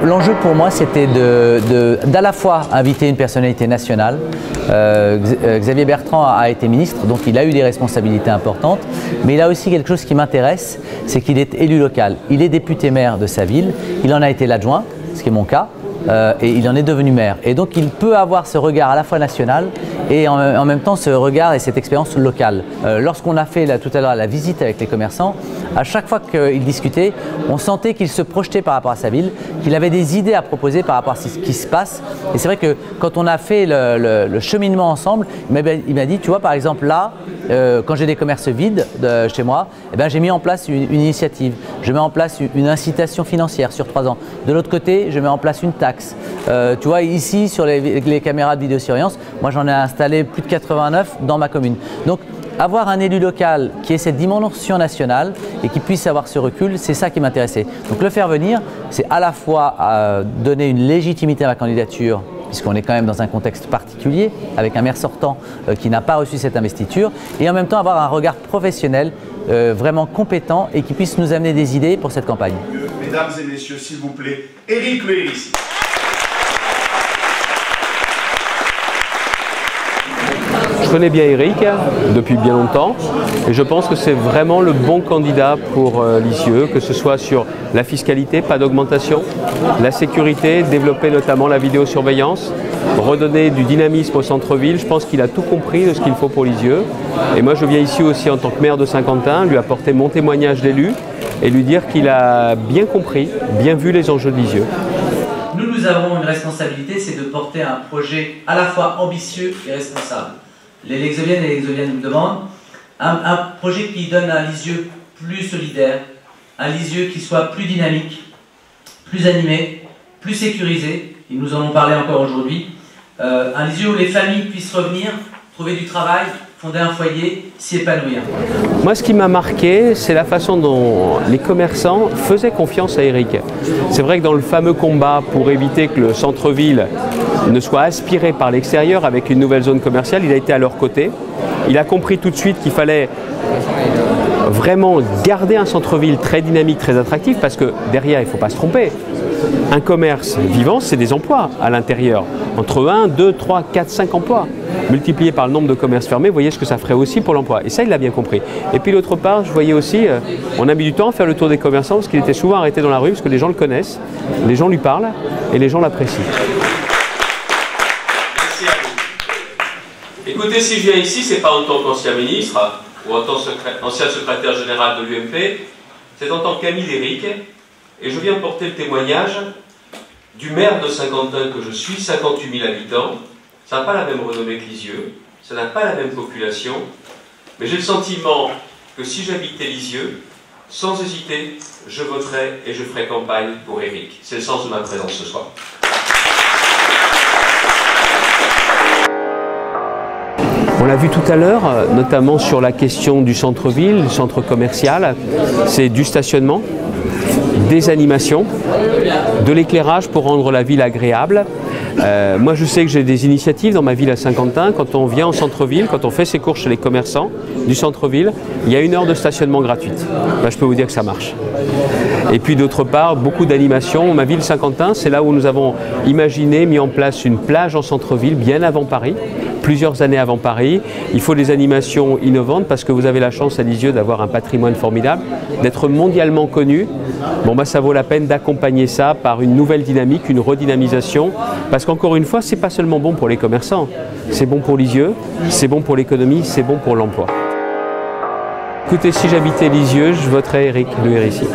L'enjeu pour moi, c'était d'à la fois inviter une personnalité nationale. Xavier Bertrand a été ministre, donc il a eu des responsabilités importantes, mais il a aussi quelque chose qui m'intéresse, c'est qu'il est élu local. Il est député maire de sa ville, il en a été l'adjoint, ce qui est mon cas, et il en est devenu maire. Et donc il peut avoir ce regard à la fois national et en même temps ce regard et cette expérience locale. Lorsqu'on a fait tout à l'heure la visite avec les commerçants, à chaque fois qu'il discutait, on sentait qu'il se projetait par rapport à sa ville, qu'il avait des idées à proposer par rapport à ce qui se passe. Et c'est vrai que quand on a fait le cheminement ensemble, il m'a dit, tu vois, par exemple là, quand j'ai des commerces vides chez moi, eh ben, j'ai mis en place une initiative. Je mets en place une incitation financière sur 3 ans. De l'autre côté, je mets en place une taxe. Tu vois, ici, sur les caméras de vidéosurveillance, moi j'en ai installé plus de 89 dans ma commune. Donc, avoir un élu local qui ait cette dimension nationale et qui puisse avoir ce recul, c'est ça qui m'intéressait. Donc le faire venir, c'est à la fois donner une légitimité à ma candidature, puisqu'on est quand même dans un contexte particulier, avec un maire sortant qui n'a pas reçu cette investiture, et en même temps avoir un regard professionnel vraiment compétent et qui puisse nous amener des idées pour cette campagne. Mesdames et messieurs, s'il vous plaît, Éric Le Hérissi. Je connais bien Éric depuis bien longtemps et je pense que c'est vraiment le bon candidat pour Lisieux, que ce soit sur la fiscalité, pas d'augmentation, la sécurité, développer notamment la vidéosurveillance, redonner du dynamisme au centre-ville. Je pense qu'il a tout compris de ce qu'il faut pour Lisieux. Et moi je viens ici aussi en tant que maire de Saint-Quentin, lui apporter mon témoignage d'élu et lui dire qu'il a bien compris, bien vu les enjeux de Lisieux. Nous avons une responsabilité, c'est de porter un projet à la fois ambitieux et responsable. Les Lexoviennes et les Lexoviennes nous demandent un projet qui donne un Lisieux plus solidaire, un Lisieux qui soit plus dynamique, plus animé, plus sécurisé, et nous en avons parlé encore aujourd'hui, un Lisieux où les familles puissent revenir, trouver du travail, fonder un foyer, s'y épanouir. Moi, ce qui m'a marqué, c'est la façon dont les commerçants faisaient confiance à Éric. C'est vrai que dans le fameux combat pour éviter que le centre-ville ne soit aspiré par l'extérieur avec une nouvelle zone commerciale, il a été à leur côté. Il a compris tout de suite qu'il fallait vraiment garder un centre-ville très dynamique, très attractif, parce que derrière, il ne faut pas se tromper. Un commerce vivant, c'est des emplois à l'intérieur. Entre 1, 2, 3, 4, 5 emplois. Multiplié par le nombre de commerces fermés, vous voyez ce que ça ferait aussi pour l'emploi. Et ça, il l'a bien compris. Et puis d'autre part, je voyais aussi, on a mis du temps à faire le tour des commerçants parce qu'il était souvent arrêté dans la rue, parce que les gens le connaissent, les gens lui parlent et les gens l'apprécient. Merci à vous. Écoutez, si je viens ici, c'est pas en tant qu'ancien ministre ou en tant qu'ancien secrétaire général de l'UMP, c'est en tant qu'ami d'Éric, et je viens porter le témoignage du maire de Saint-Quentin que je suis, 58 000 habitants. Ça n'a pas la même renommée que Lisieux, ça n'a pas la même population, mais j'ai le sentiment que si j'habitais Lisieux, sans hésiter, je voterais et je ferai campagne pour Éric. C'est le sens de ma présence ce soir. On l'a vu tout à l'heure, notamment sur la question du centre-ville, du centre commercial, c'est du stationnement, des animations, de l'éclairage pour rendre la ville agréable. Moi je sais que j'ai des initiatives dans ma ville à Saint-Quentin. Quand on vient en centre-ville, quand on fait ses courses chez les commerçants du centre-ville, il y a 1 heure de stationnement gratuite. Là, je peux vous dire que ça marche. Et puis d'autre part, beaucoup d'animations. Ma ville Saint-Quentin, c'est là où nous avons imaginé, mis en place une plage en centre-ville bien avant Paris, plusieurs années avant Paris. Il faut des animations innovantes parce que vous avez la chance à Lisieux d'avoir un patrimoine formidable, d'être mondialement connu. Bon, bah, ça vaut la peine d'accompagner ça par une nouvelle dynamique, une redynamisation, parce qu'encore une fois, c'est pas seulement bon pour les commerçants, c'est bon pour Lisieux, c'est bon pour l'économie, c'est bon pour l'emploi. Écoutez, si j'habitais Lisieux, je voterais Éric Le Hérissi.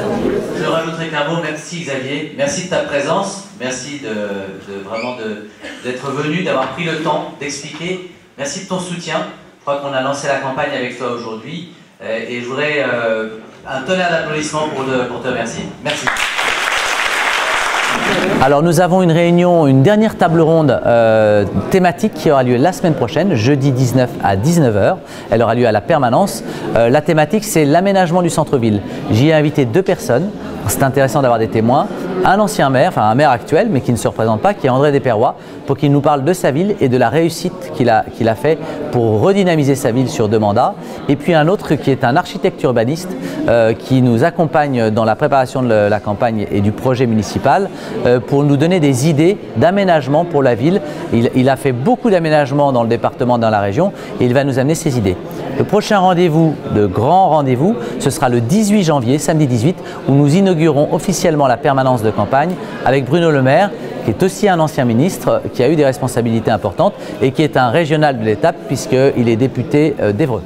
Je rajouterai qu'un mot, merci Xavier, merci de ta présence, merci vraiment d'être venu, d'avoir pris le temps d'expliquer, merci de ton soutien. Je crois qu'on a lancé la campagne avec toi aujourd'hui et je voudrais Un tonnerre d'applaudissements pour te remercier. Merci. Alors nous avons une réunion, une dernière table ronde thématique qui aura lieu la semaine prochaine, jeudi 19 à 19 h. Elle aura lieu à la permanence. La thématique, c'est l'aménagement du centre-ville. J'y ai invité 2 personnes. C'est intéressant d'avoir des témoins. Un ancien maire, enfin un maire actuel, mais qui ne se représente pas, qui est André Desperrois, pour qu'il nous parle de sa ville et de la réussite qu'il a fait pour redynamiser sa ville sur 2 mandats. Et puis un autre qui est un architecte urbaniste qui nous accompagne dans la préparation de la campagne et du projet municipal pour nous donner des idées d'aménagement pour la ville. Il a fait beaucoup d'aménagements dans le département, dans la région, et il va nous amener ses idées. Le prochain rendez-vous, le grand rendez-vous, ce sera le 18 janvier, samedi 18, où nous inaugurons officiellement la permanence de campagne avec Bruno Le Maire, qui est aussi un ancien ministre, qui a eu des responsabilités importantes et qui est un régional de l'étape puisqu'il est député d'Évreux.